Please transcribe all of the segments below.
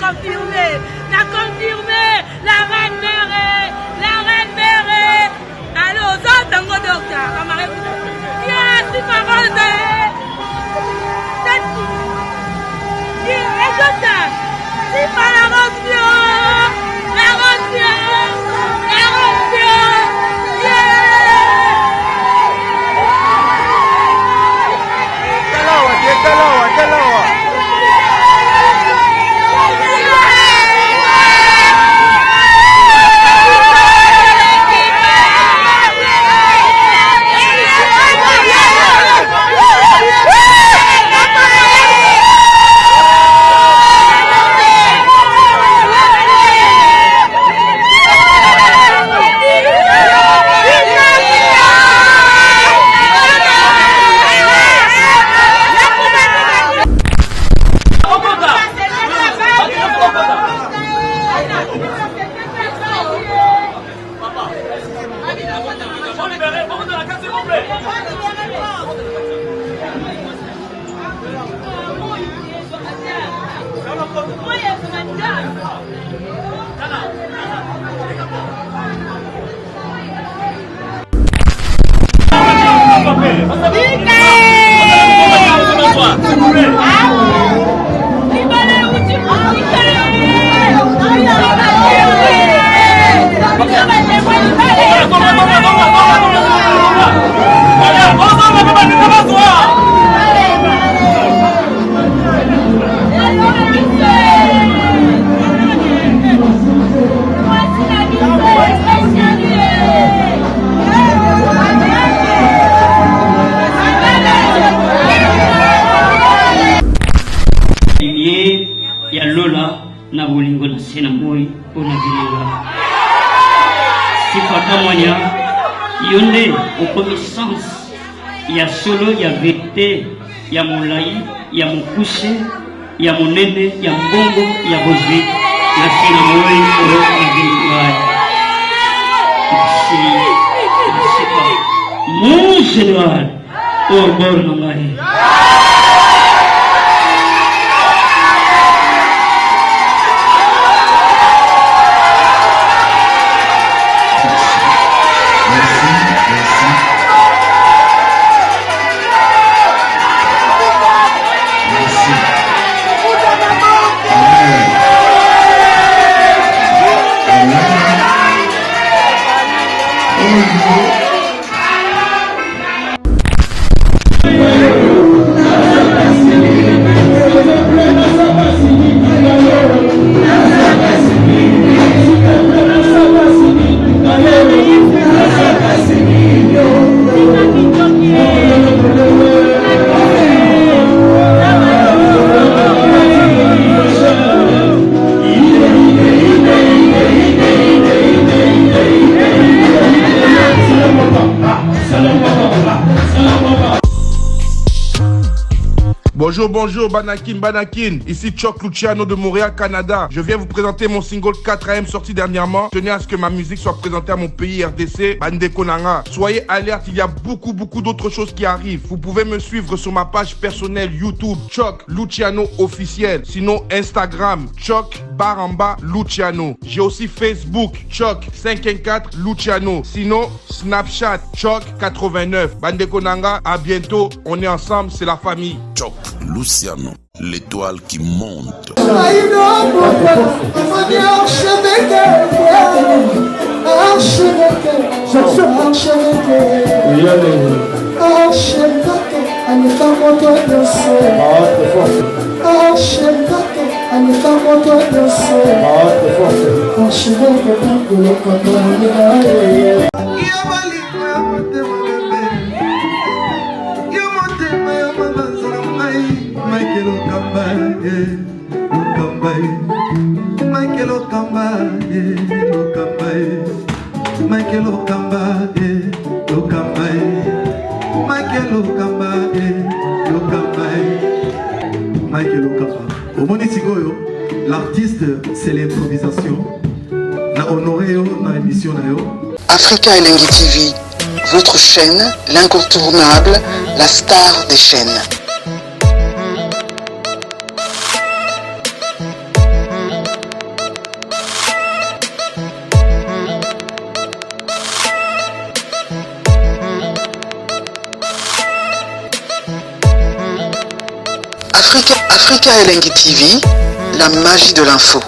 confirmé, la reine mère, allô, ça, tango docteur, yes, c'est pas mal, c'est pas la rose bio, ya Lola na bolingo na sena moi pona bilinga sifata mwanya yonde okomisance ya solo ya vérité ya molai ya mokuse ya monene ya mbongo ya bozwi na sena moi pona bilinga mon général au bord de ngai. Bonjour, Banakin, ici Choc Luciano de Montréal, Canada. Je viens vous présenter mon single 4AM sorti dernièrement. Tenez à ce que ma musique soit présentée à mon pays RDC, Bande Konanga. Soyez alerte, il y a beaucoup d'autres choses qui arrivent. Vous pouvez me suivre sur ma page personnelle YouTube, Choc Luciano officiel. Sinon Instagram, Choc Baramba Luciano. J'ai aussi Facebook, Choc 514 Luciano. Sinon Snapchat, Choc 89. Bande Konanga, à bientôt. On est ensemble, c'est la famille. Choc Luciano, l'étoile qui monte. L'artiste, c'est l'improvisation. La honoré dans l'émission. Africa LNG TV, votre chaîne, l'incontournable, la star des chaînes. Africa Elengi TV, la magie de l'info.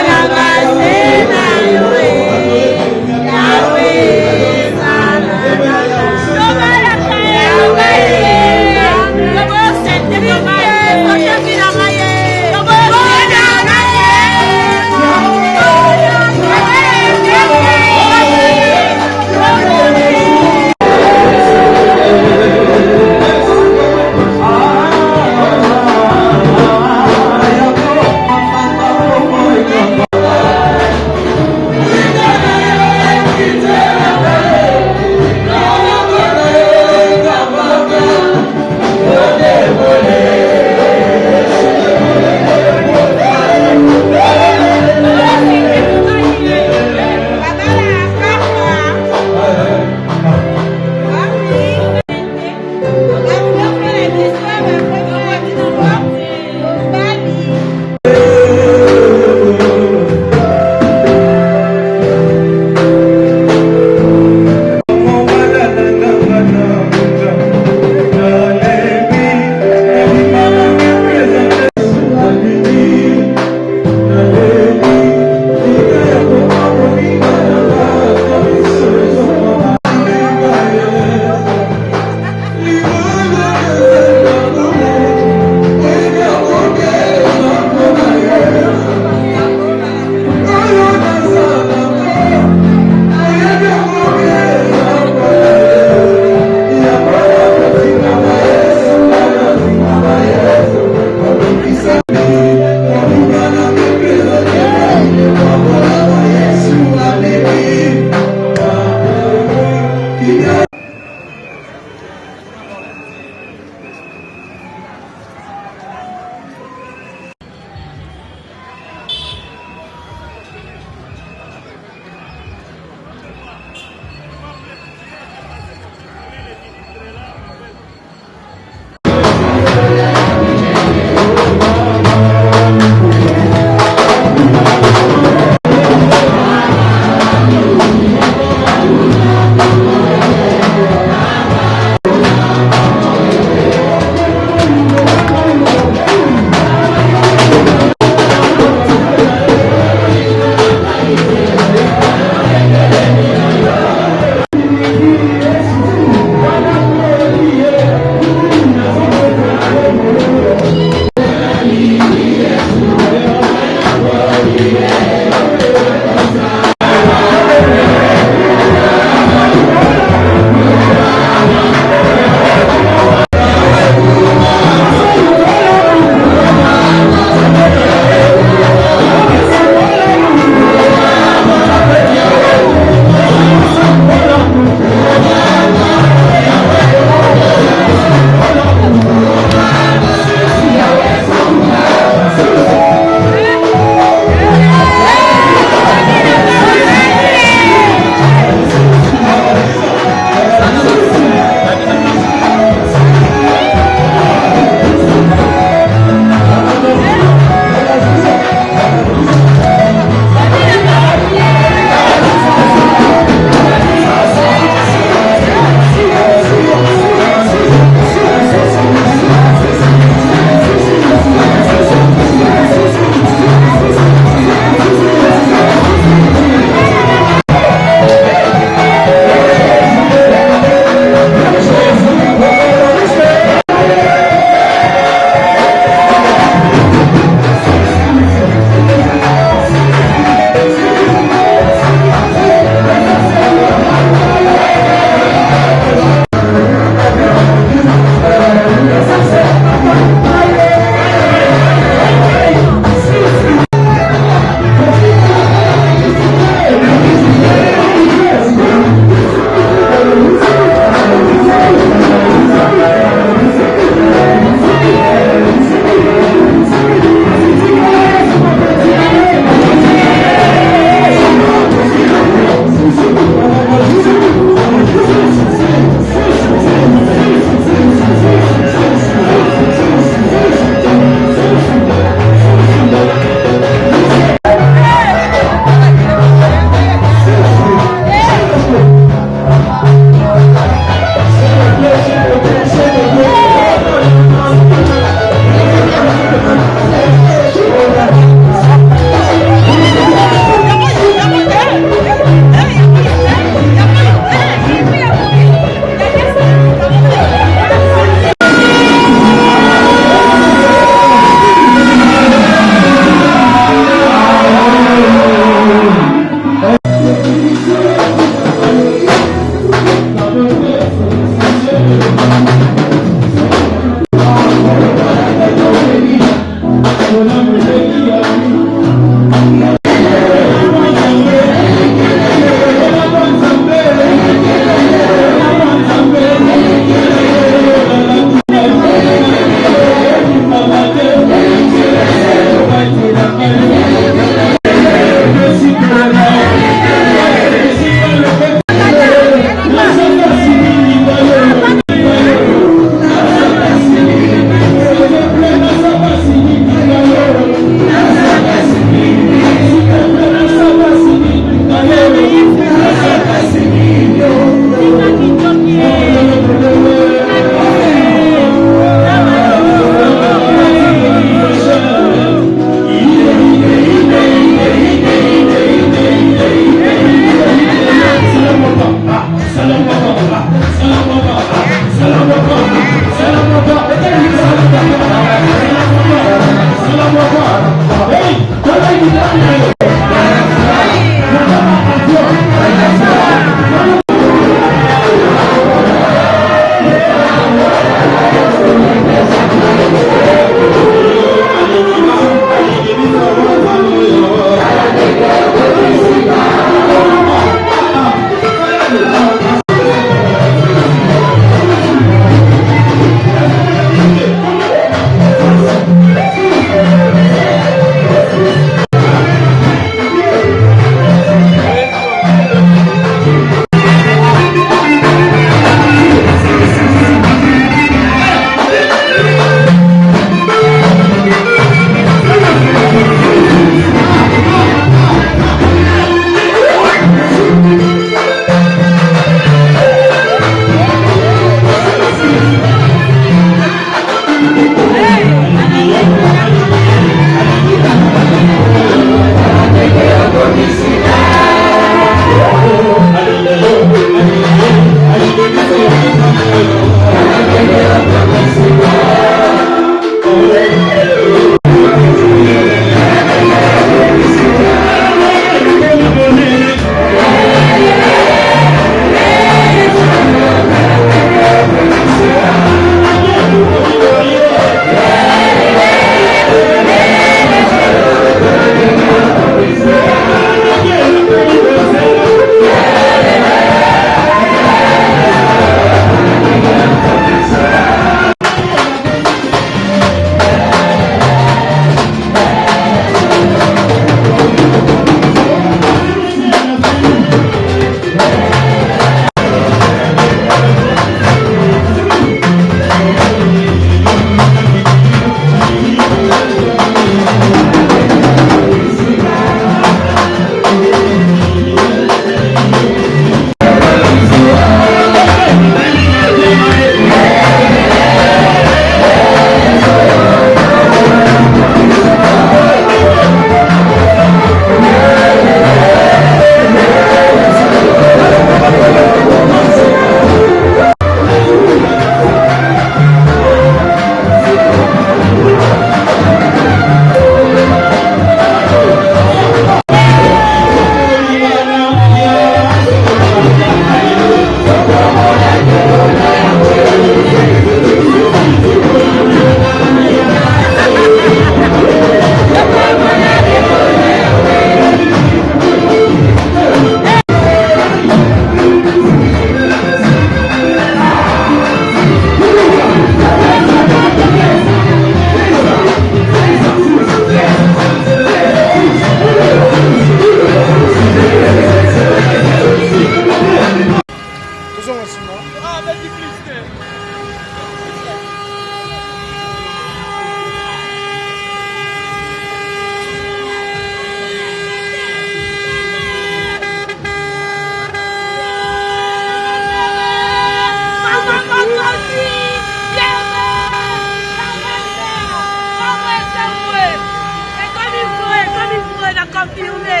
confirmé.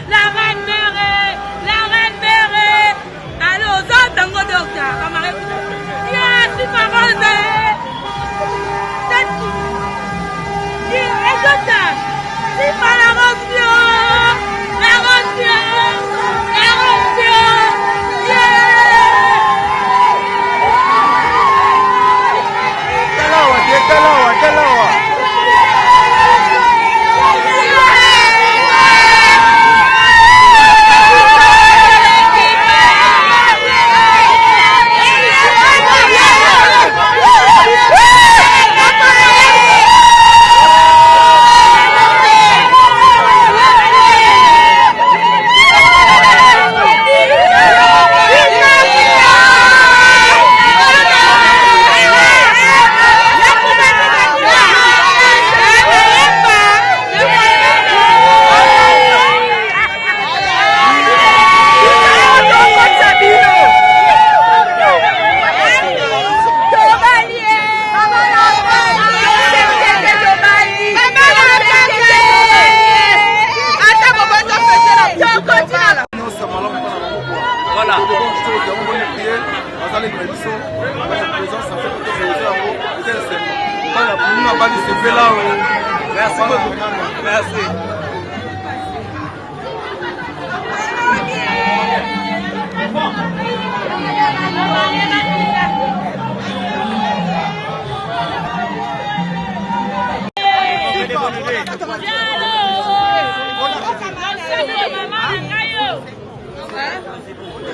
La reine mère. Allô, Zantango docteur. Yes, c'est pas bon. C'est pas la rose. Merci beaucoup. Merci.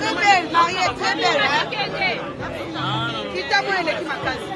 Très belle, Mariette, très belle. Qui t'a moins les qui m'a cassé.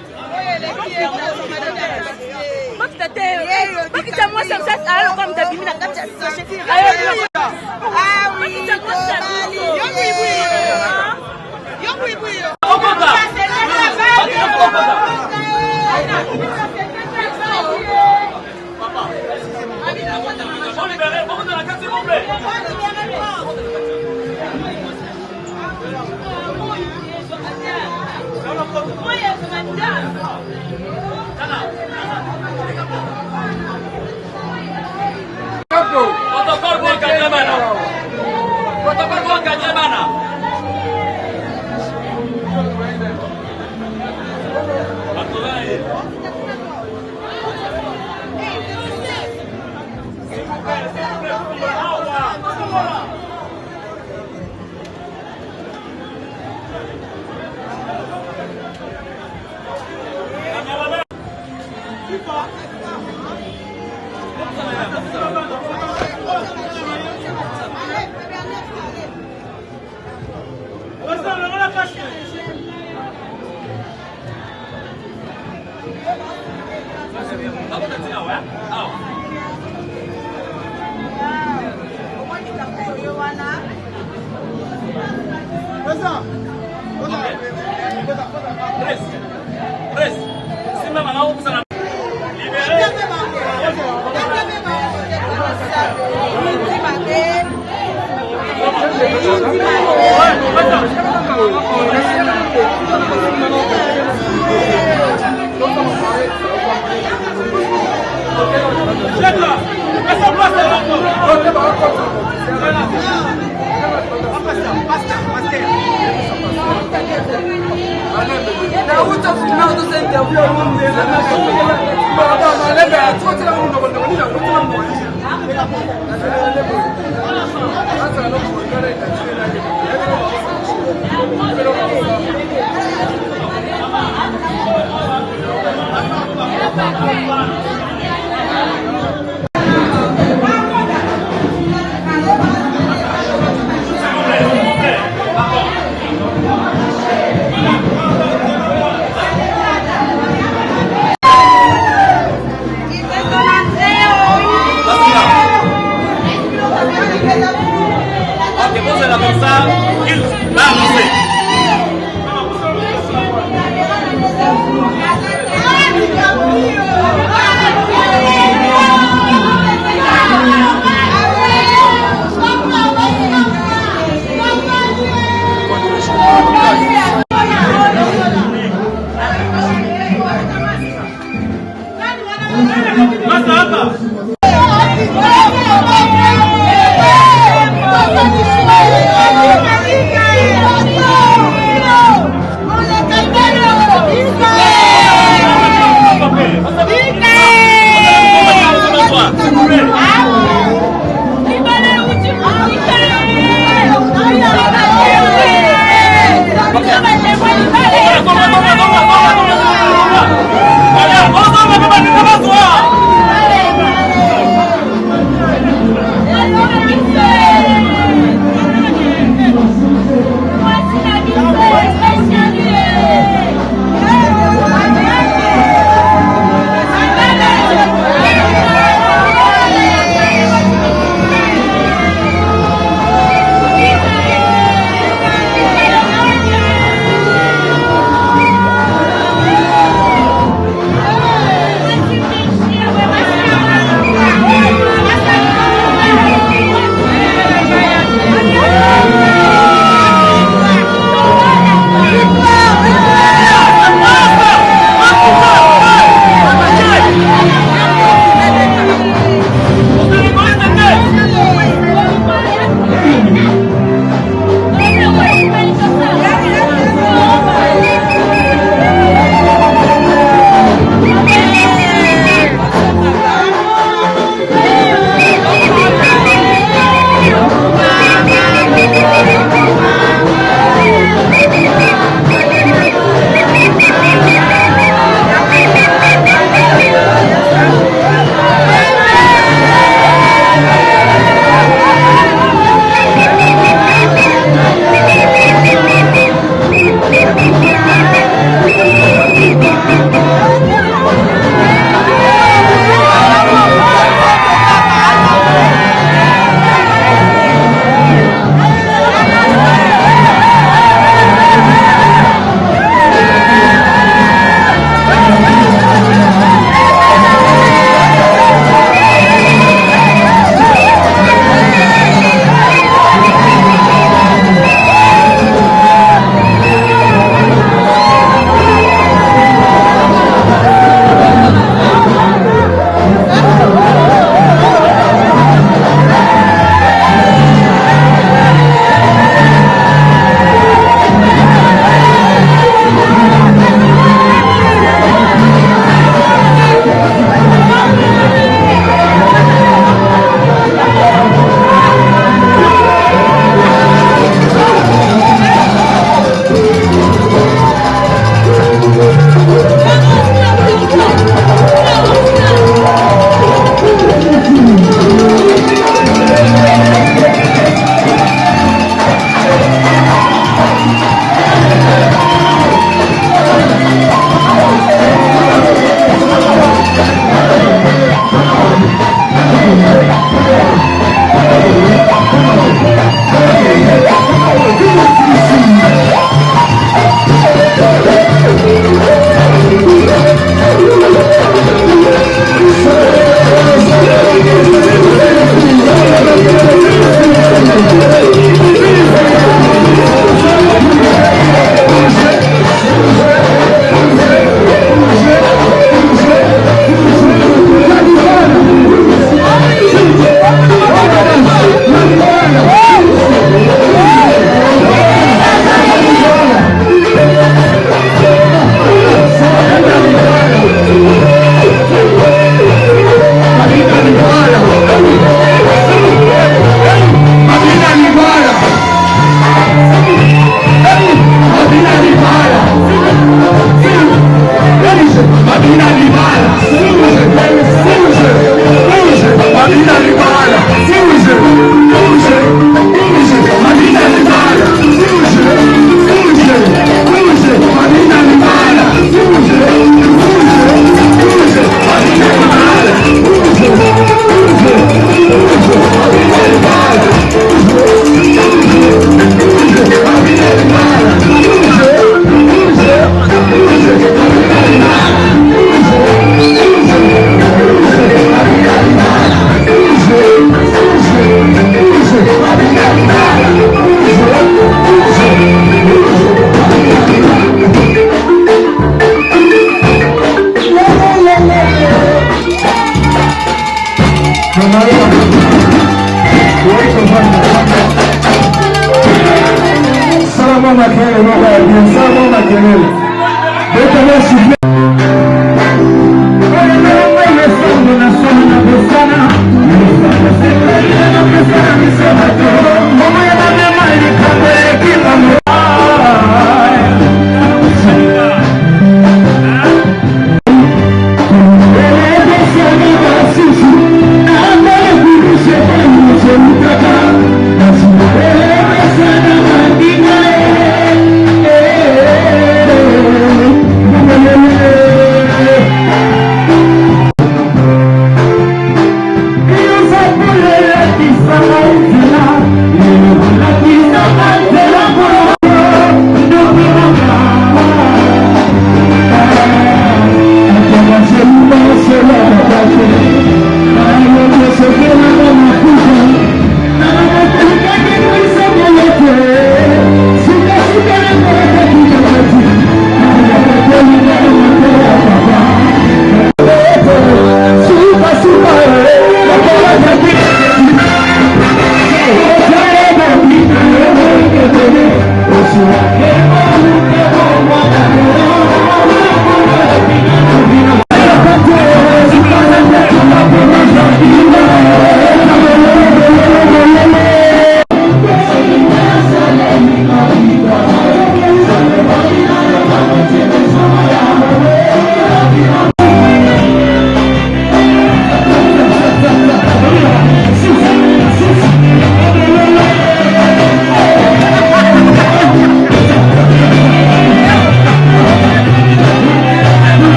Protocole buat kerja mana? Protokol buat kerja mana? Basta,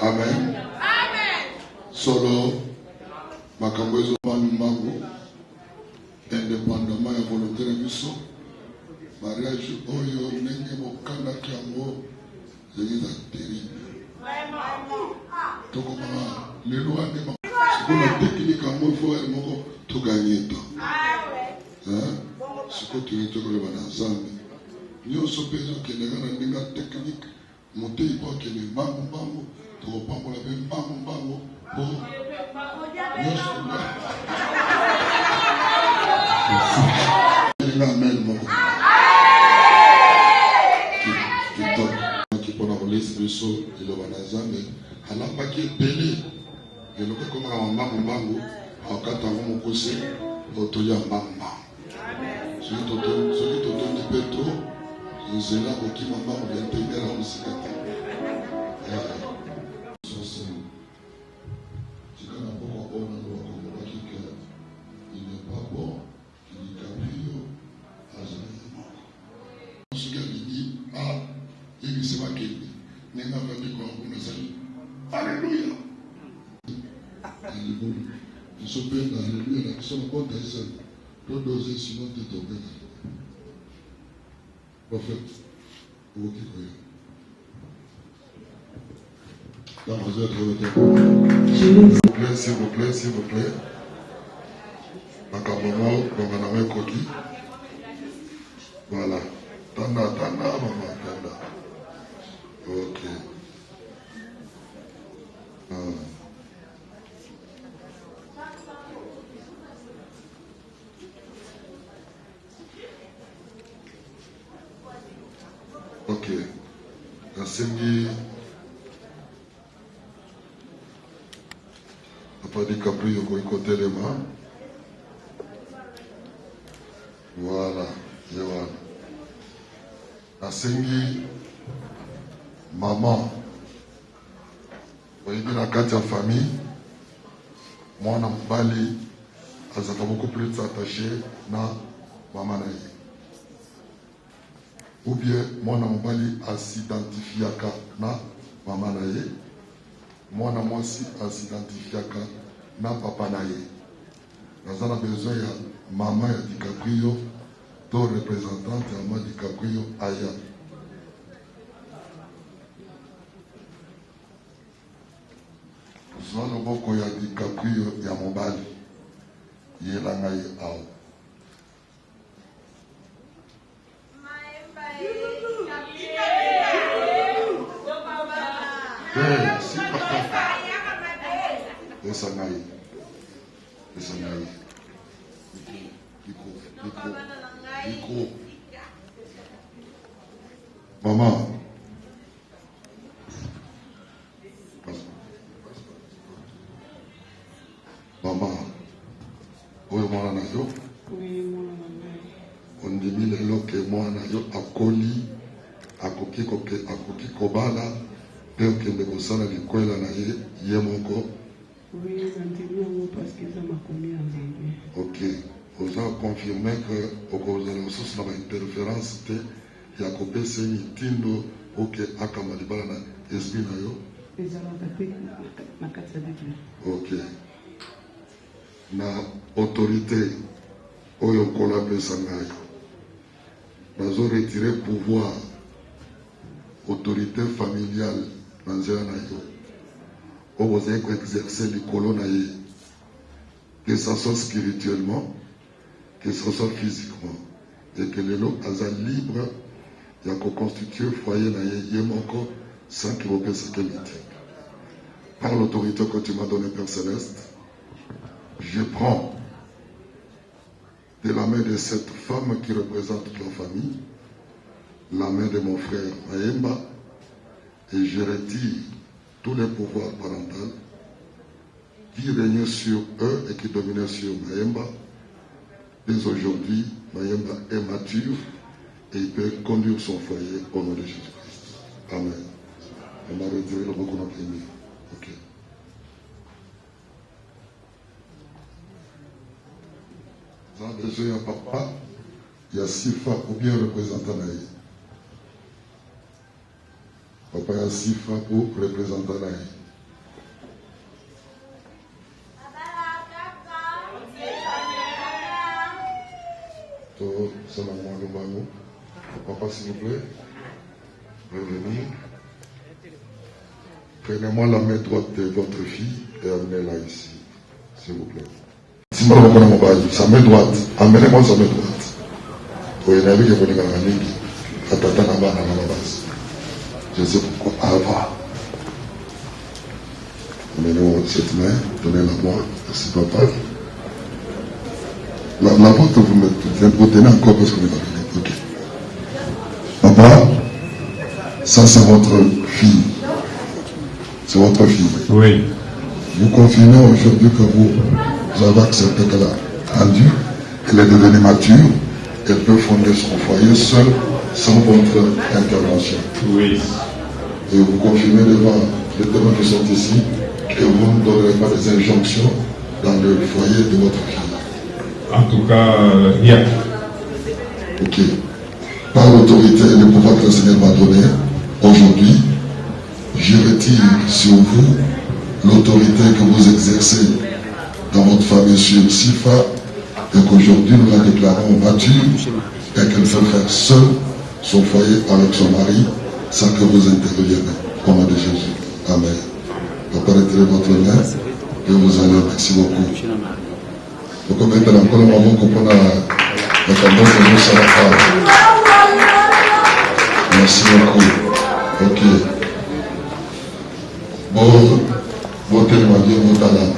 Amen. Solo makambozo mbangu indépendamment ya volonté na biso mariage oyo ndenge mokanda kiango zeliza terrible. Toko mama lelo ande ma kuna technique mo faut moko to gagner temps. Siko tu ko le bana zambi. Nyoso pezo kelega na ndinga technique monter pas que le mbangu to pambo la mbangu po nyoso amen moko qui pour la liste biso ilo bana zambi alamba ki belé yelo ko koma mbangu akata mo kose otoya mbangu soki totondi petro nzela kokima mbangu ya ntengela mosika te tika na poko ona lobakomolaki ke il n'est pas bon qu'il y biso mpe na alleluya na biso na bonne taisel todoze sinon te tombe na prophète okoki koya dans vous êtes s'il vous plaît makambo mo bongana mo ekoki voilà tanda mama tanda ok ok nasengi papa DiCaprio koki kotelema voilà ye wana nasengi mama oyebi na kati ya famille mwana mobali azalaka beaucoup plus attaché na mama na ye ou bien mwana mobali asidentifiaka na mama na ye mwana mwasi asidentifiaka na papa na ye naza na besoin ya mama ya DiCaprio to représentante ya mama DiCaprio aya zwa loboko ya DiCaprio ya mobali yela ngai awa si papa esa ngai Micro. Maman. Maman. Oyo mwana na yo? Ondimi lelo ke mwana yo akoli akoki kobala pe okende kosala likwela na ye moko. Ok. Vous avez confirmé que vous avez une interférence de Yakobé Seni Tindo pour que Akamalibala na esprit na yo. Ok. Na autorité oyo kola pesa ngai. Bazo retirer pouvoir autorité familiale na nzela na yo. O vous avez exercer likolo na ye. Que ça soit spirituellement, que ce soit physiquement, et que le lot aza libre, il y a qu'à constituer foyer na yemoko sans qu'il vous pèse qualité. Par l'autorité que tu m'as donnée, Père Céleste, je prends de la main de cette femme qui représente la famille, la main de mon frère Maemba, et je retire tous les pouvoirs parentaux qui régnaient sur eux et qui dominaient sur Maemba. Dès aujourd'hui, Mayemba est mature et il peut conduire son foyer au nom de Jésus-Christ. Amen. On va retirer le mot qu'on a aimé. Ok. Vous avez besoin d'un papa, il y a 6 femmes ou bien représentant naïe. Papa, il y a 6 femmes ou représentant naïe. Papa, s'il vous plaît, revenir. Prenez-moi la main droite de votre fille et amenez-la ici, s'il vous plaît. Si je ne sa main droite, amenez-moi sa main droite. Je sais pourquoi. Ava. Amenez-moi cette main, donnez-la moi. Merci, papa. La porte, vous tenez encore parce que vous m'avez dit. Ok. Papa, ça c'est votre fille. C'est votre fille. Oui. Vous confirmez aujourd'hui que vous avez accepté qu'elle a rendu, elle est devenue mature, elle peut fonder son foyer seule, sans votre intervention. Oui. Et vous confirmez devant les témoins qui sont ici que vous ne donnerez pas des injonctions dans le foyer de votre fille. En tout cas, rien. Ok. Par l'autorité et le pouvoir que le Seigneur m'a donné, aujourd'hui, je retire sur vous l'autorité que vous exercez dans votre famille sur Sifa, et qu'aujourd'hui nous la déclarons mature, et qu'elle fait faire seule son foyer avec son mari, sans que vous interveniez. Au nom de Jésus. Amen. Papa, retirez votre main, et vous allez, merci beaucoup. Donc, maintenant, encore le moment qu'on a la tendance de nous à la femme. Merci beaucoup. Ok. Bon, votez le marié, votez la main.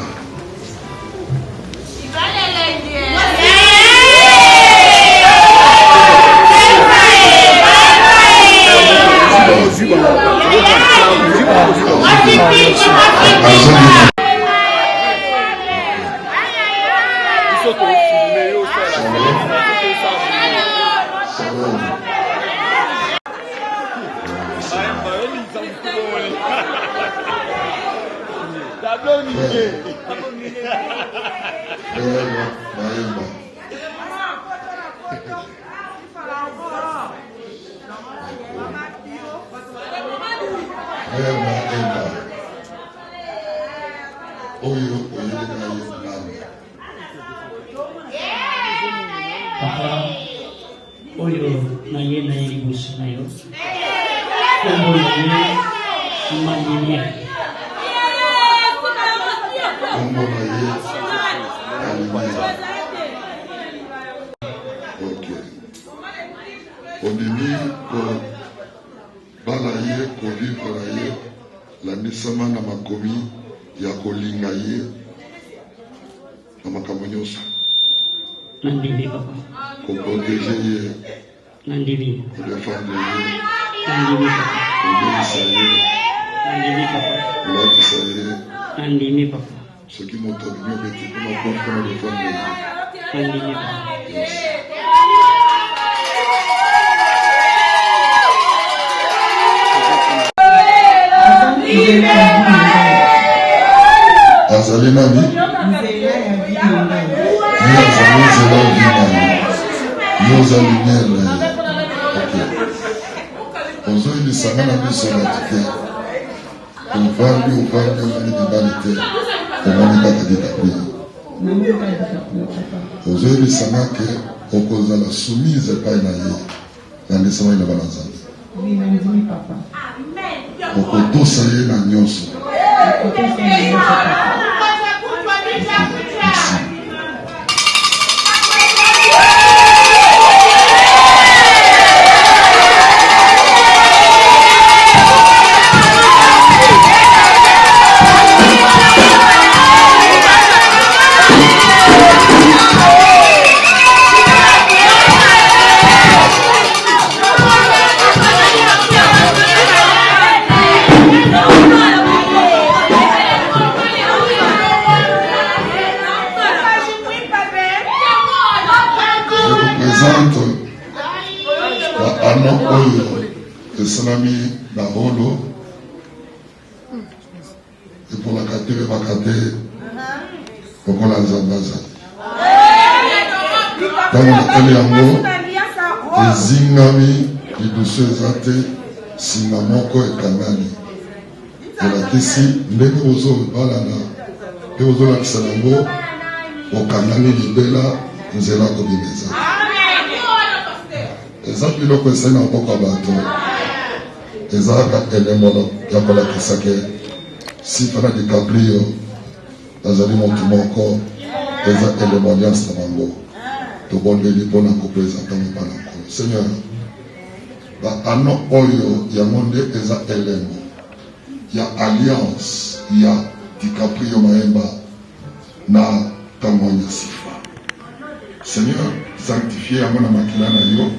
Papa, oyo na ye na ye liboso na yo. Kombo na ye Mandinia. Kombo na ye Mandinia. Ok. Odimi ko bala ye ko vivre na ye la nisama na makomi ya kolinga ye na makambo nyonso. Nandimi papa. Ko protéger ye. Nandimi. Ko défendre ye. Nandimi papa. Ko bénir ye. Nandimi papa. Ko latisa ye. Nandimi papa. Ce qui m'ont abîmé petit peu ma porte pour défendre ye. Nandimi papa. Yes. Azali nani? Ni azali nzela vi nani? Ni ozali lumière na ye. Ok. Ozoyebisanga na biso na tike. Ovandi omoni libali te. Omoni kaka dikaprio. Ozoyebisanga ke okozala soumise epai na ye. Na ndesama na bana nzambe. Okotosa ye na nyonso. Ano oyo esalami na rolo epolaka te bebaka te lokola nzambe azali ntango natali yango ezingami lidusu eza te singa moko ekangani elakisi ndenge ozobalana mpe ozolakisa yango okangani libela nzela kobima eza eza biloko esali na maboko ya bato ezalaka elemolo ya kolakisa ke Sifa na DiCaprio azali motu moko eza elemo alliance na bango tobondeli mpona kopresenta mopana nkolo seigneur baano oyo yango nde eza elemo ya alliance ya DiCaprio Mayemba na ntango ya Sifa seigneur sanctifie yango na makila na yo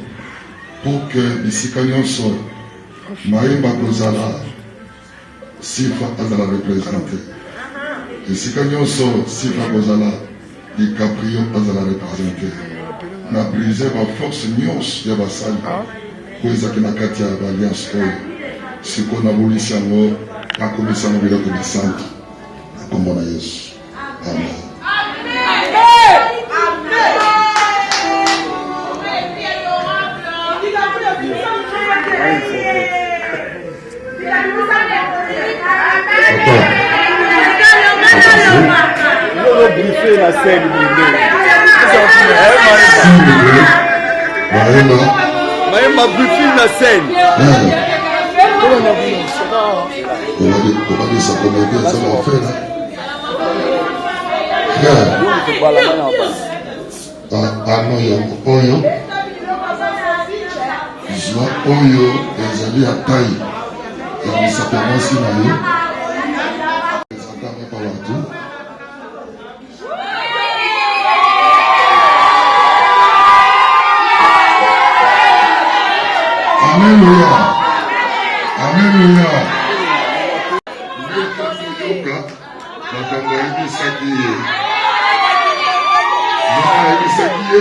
pour que bisika nyonso Mayemba kozala Sifa azala représente bisika nyonso Sifa kozala DiCaprio azala représente na brise baforce nyonso ya basali po ezaki na kati ya baalliance oyo sikoyo nabulisi yango nakomisa yango biloko bisante na kombo na Yesu amen. Maemba briefing na scène. Oyo ezali atai ya misapermansi na yo ezakame pa watu Alléluia. Alléluia. Yoka makambo ayebisaki ye ayebisaki ye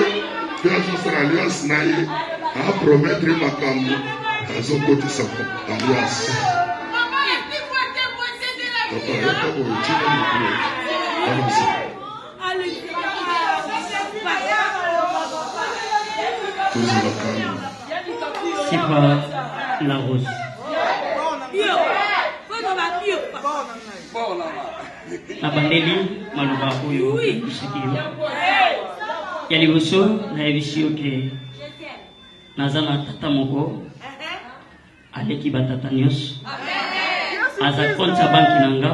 mpe azosala alliance na ye apromettre makambo azokotisa alliance Sifa la rose. Nabandeli maluba oyo bisikiro. Yali boso na ebisio ke nazana tata moko aleki batata nyos. Aza konta banki nanga.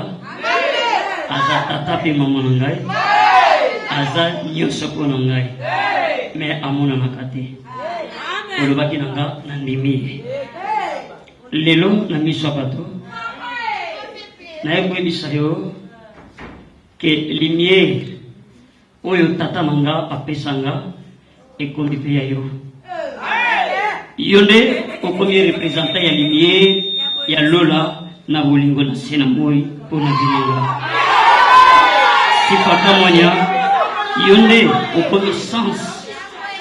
Aza tata pe mama nangai. Aza nyoso ko nangai. Me amona nakate. Olobaki nanga nandimi. Lelo na miso bato. Na ebwebisa yo que lumière oyo tata manga apesanga ekondi pe ya yo. Yonde au premier représentant ya lumière ya Lola na bolingo na sena moi pour na binanga. Sifaka monya yonde au premier sens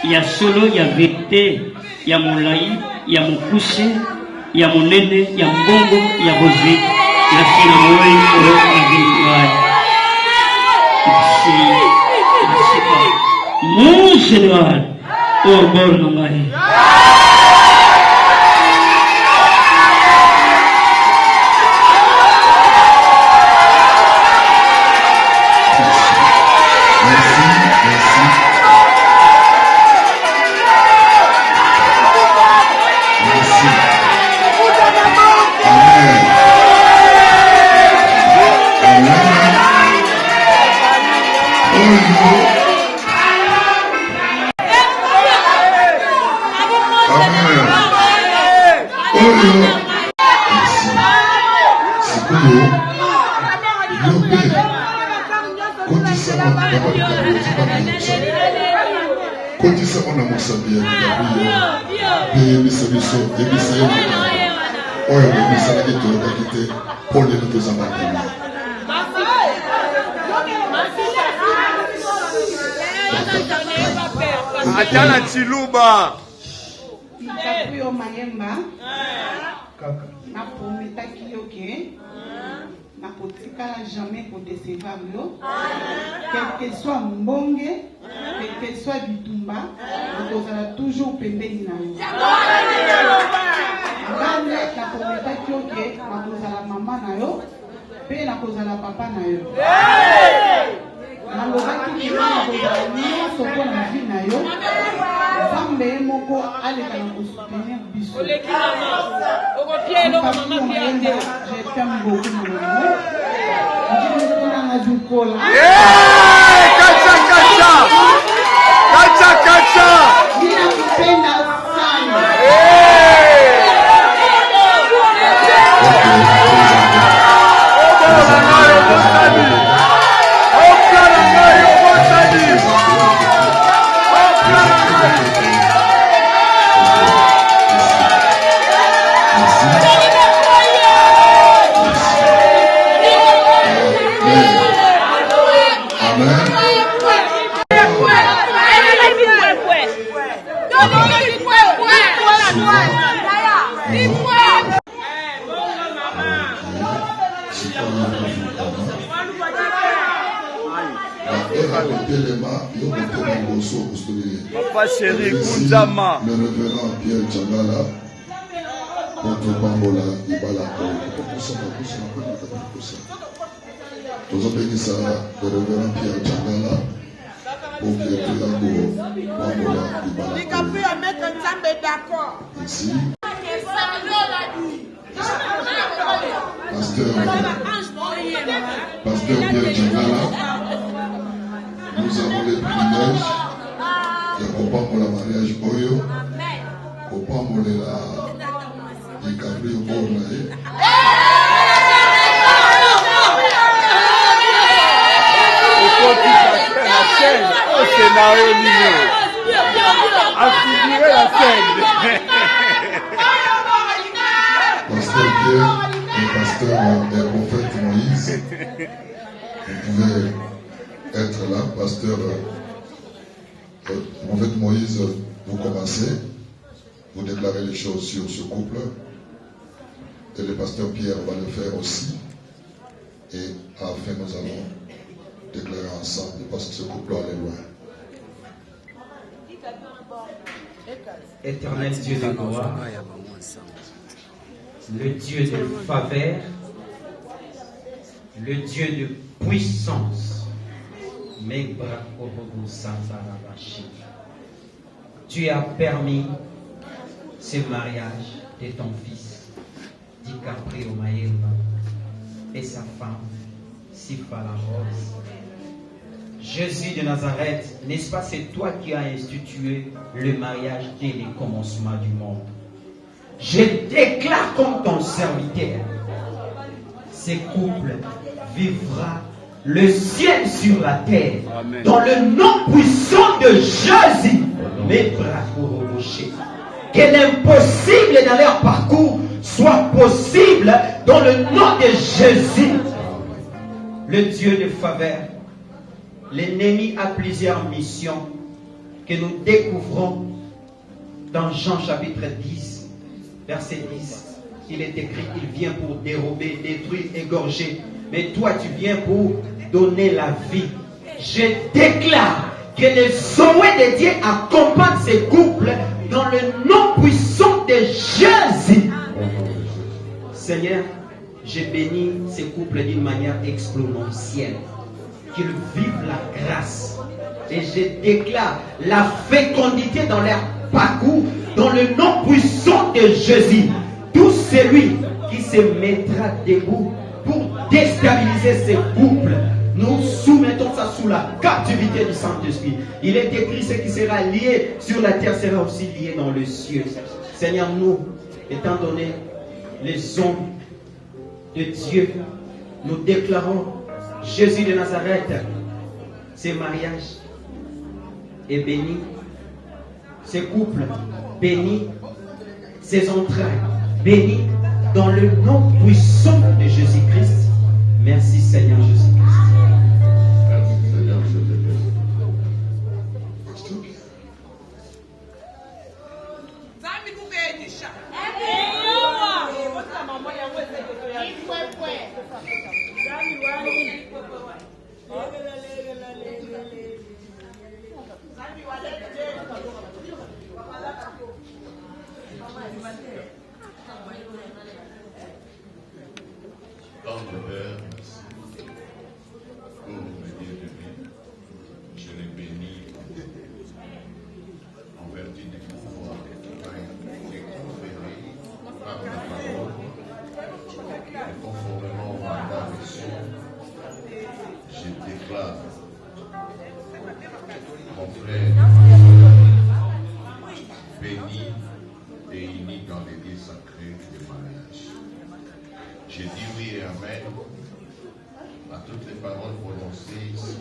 ya solo ya vérité ya molai ya mokuse ya monene ya mbongo ya bozwi na sena moi pour na binanga. Mon général, au bord de Maï. Kotisa ona mosabia pe misabiso ebisa oyo ebisa ki toyoka kite pole na tozanga tena Atana Chiluba Itakuyo Mayemba na prometaki yo ke na kotika jamais kodecevoir yo quel que soit mbonge quel que soit bitumba nakozala toujours pembeni na yo ngande na prometaki yo ke nakozala mama na yo mpe nakozala papa na yo nalobaki ke nakozala nyonso mpo na vi na yo Nzambe ye moko aleka na kosoutenir biso. Je t'aime beaucoup mon amour. Njimoko na ngazukola. Kacha kacha. Kacha kacha. Nina kupenda sana. Papa chéri Kunzama. Le révérend Pierre Tchangala, contre Bambola, Ibala, Tous les bénisseurs, le révérend Pierre Tchangala, Ici, Pasteur Pierre Djangala, nous avons le privilège de comprendre le mariage Oyo, comprendre le Gabriel Bornae. Au scénario numéro. À figurer la scène. Pasteur Pierre et pasteur et prophète Moïse, vous pouvez être là. Pasteur prophète Moïse, vous commencez, vous déclarez les choses sur ce couple. Et le pasteur Pierre va le faire aussi. Et à la fin, nous allons déclarer ensemble parce que ce couple va aller loin. Éternel Dieu de gloire, le Dieu de faveur, le Dieu de puissance, tu as permis ce mariage de ton fils, DiCaprio Maemba, et sa femme, Sifa la Rose. Jésus de Nazareth, n'est-ce pas, c'est toi qui as institué le mariage dès le commencement du monde. Je déclare comme ton serviteur, ce couple vivra le ciel sur la terre. Amen. Dans le nom puissant de Jésus. Mes bras rochers. Que l'impossible dans leur parcours soit possible dans le nom de Jésus. Le Dieu de faveur. L'ennemi a plusieurs missions que nous découvrons dans Jean chapitre 10, verset 10. Il est écrit, il vient pour dérober, détruire, égorger. Mais toi, tu viens pour donner la vie. Je déclare que les souhaits de Dieu accompagnent ces couples dans le nom puissant de Jésus. Seigneur, je bénis ces couples d'une manière exponentielle. Qu'ils vivent la grâce. Et je déclare la fécondité dans leur parcours, dans le nom puissant de Jésus. Tout celui qui se mettra debout pour déstabiliser ces couples, nous soumettons ça sous la captivité du Saint-Esprit. Il est écrit, ce qui sera lié sur la terre sera aussi lié dans le ciel. Seigneur, nous, étant donné les hommes de Dieu, nous déclarons Jésus de Nazareth, ce mariage est béni, ce couple béni, ses entrailles bénies dans le nom puissant de Jésus-Christ. Merci Seigneur Jésus-Christ. Merci Seigneur Jésus-Christ. Tendre Père, merci pour le milieu de vie. Je les bénis en vertu du pouvoir qui m'a été conféré par la parole et conformément au mandat reçu. Je déclare mon frère béni et uni dans l'église sacrée du mariage. Je dis oui et amen à toutes les paroles prononcées ici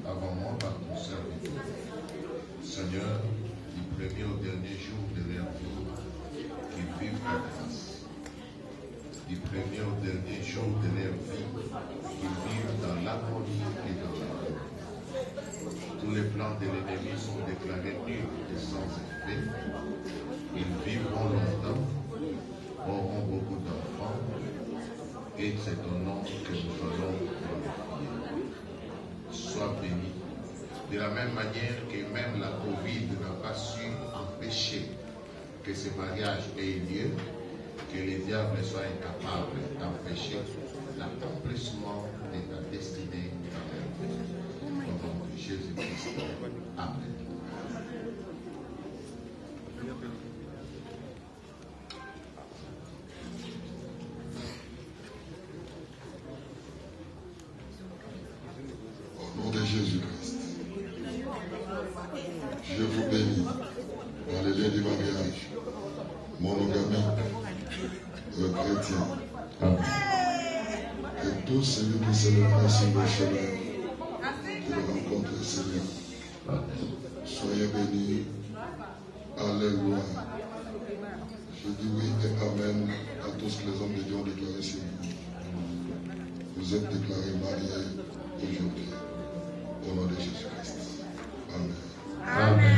avant moi par ton serviteur. Seigneur, du premier au dernier jour de leur vie, qu'ils vivent ta grâce. Du premier au dernier jour de leur vie, qu'ils vivent dans l'harmonie et dans la paix. Tous les plans de l'ennemi sont déclarés nuls et sans effet. Ils vivront longtemps, auront beaucoup d'enfants, et c'est au nom que nous allons glorifier. Sois béni. De la même manière que même la Covid n'a pas su empêcher que ce mariage ait lieu, que les diables soient incapables d'empêcher l'accomplissement de ta destinée dans leur vie. Au nom de Jésus. Jésus-Christ. Amen. Au nom de Jésus-Christ, je vous bénis dans les liens du mariage, monogamie, chrétien. Et tous celui qui se lèvera sur le chemin qui le rencontre le Seigneur. Soyez bénis. Alléluia. Je dis oui et amen à tous les hommes de Dieu ont déclaré sur vous. Vous êtes déclarés mariés aujourd'hui. Au nom de Jésus-Christ. Amen. Amen.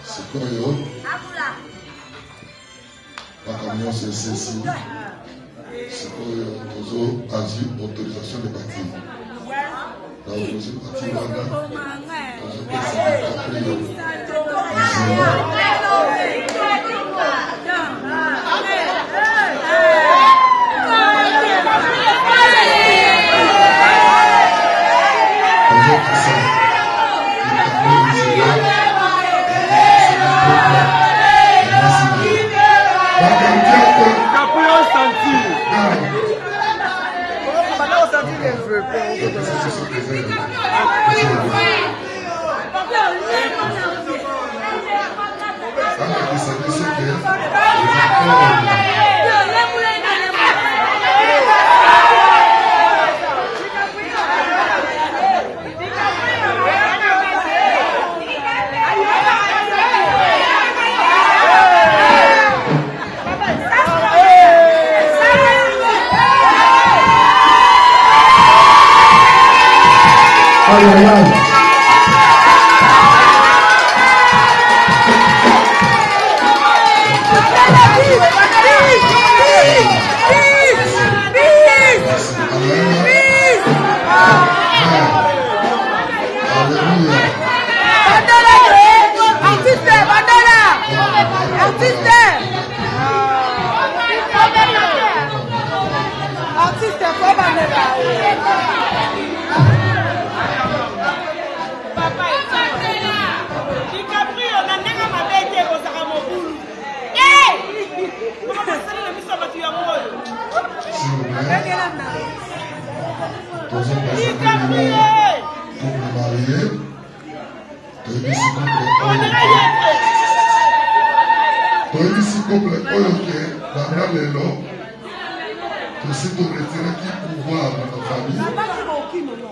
C'est quoi yo? La camion c'est ceci. C'est quoi yo? Asile, autorisation de bâtir. La autorisation de bâtir,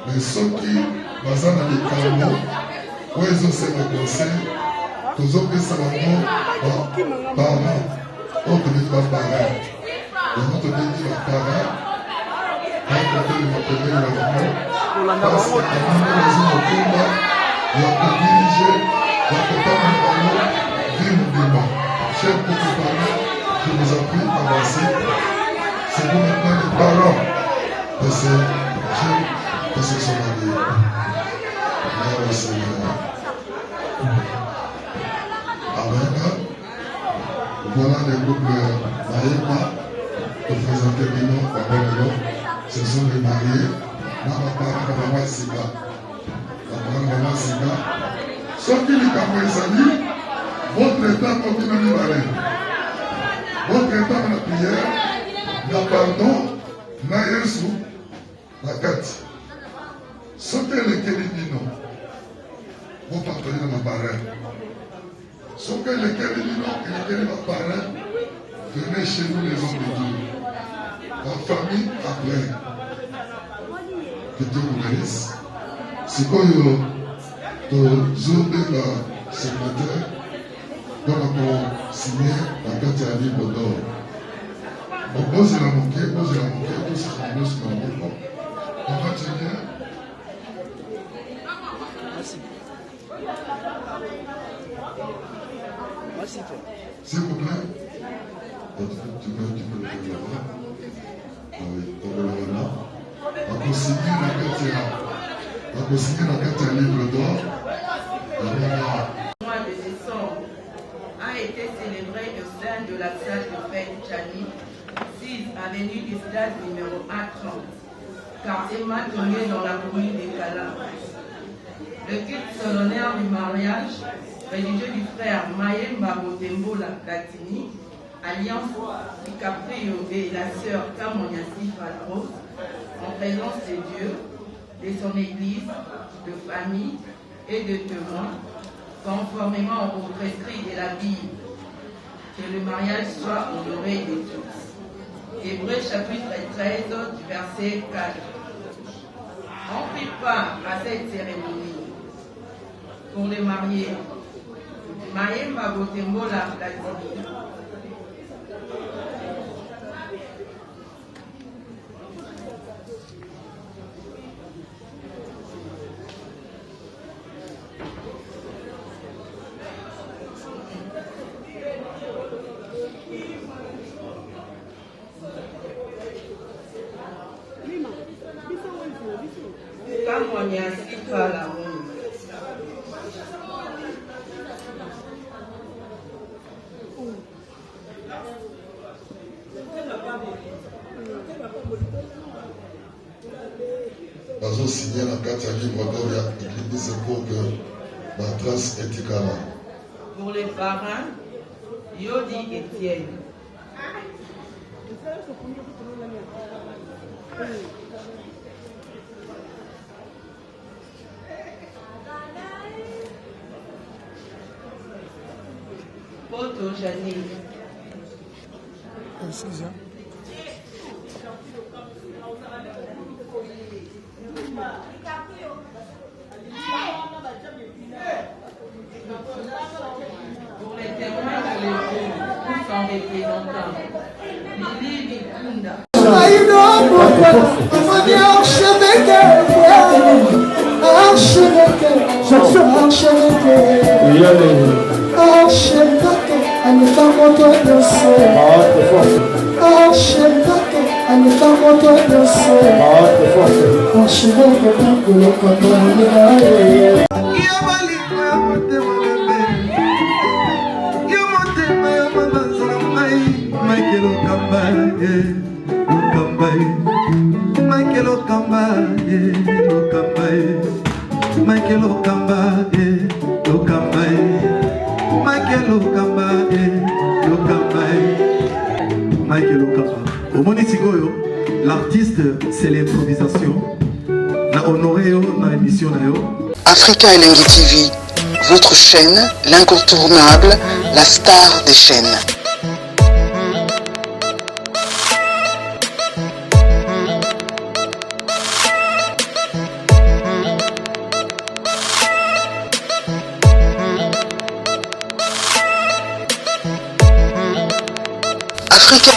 mais ceux qui basent dans les canaux, où ils ont ces conseils, tous ont fait ça maintenant par an. On te dit pas par an. On te dit par an. On te dit par an. Parce que quand on est au combat, il y a pour diriger, il y a pour pas mal vivre vivant. Chers parents, je vous en prie, avancez. C'est vous maintenant les parents de ces jeunes qui se sont mariés. Merci Seigneur. Amen. Voilà les groupes Maïma, le présenté Bino, Babello. Ce sont les mariés. Maman Siga. Maman Siga. Sauf qu'il est comme les amis, votre état continue à libérer. Votre état dans la prière, la pardon, na Yesu, la carte. Sautez les Kélimino. Vous partez dans la parrain. Sautez les Kélimino et les Kélimino parrain. Venez chez nous les hommes de Dieu. La famille après. Que Dieu vous bénisse. C'est quoi le jour de la secrétaire donc on signé la carte à livre d'or. On pose la moquée, tout ce qu'on veut, ce qu'on veut. On va tenir. Merci. S'il vous plaît. Tu peux le faire là. Ah oui, on va le là. On consigne la carte livre d'or. Le mois de décembre a été célébré au sein de la salle de fête Tchani, 6 avenue du stade numéro 130, quartier Matonnier dans la commune de Kala. Le culte solennel du mariage religieux du frère Mayemba Botembola Latini, alliance Dicaprio et la sœur Kamonyasi Falrose, en présence de Dieu, de son église, de famille et de témoins, conformément aux prescrits de la Bible. Que le mariage soit honoré de tous. Hébreux chapitre 13, verset 4. On prit part à cette cérémonie pour les mariés. Mayemba Botembola Latini. Kamonyasi Falrose. Bazo signé la carte à livre d'or et l'église pour que la trace est écala. Pour les parrains, Yodi Etienne. Poto Janine. Pour les témoins de l'église, tous en représentants, Lili Vikunda. L'artiste, c'est l'improvisation. La honoré dans l'émission. Africa Elengi TV, votre chaîne, l'incontournable, la star des chaînes.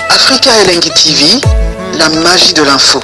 Africa Elengi TV, la magie de l'info.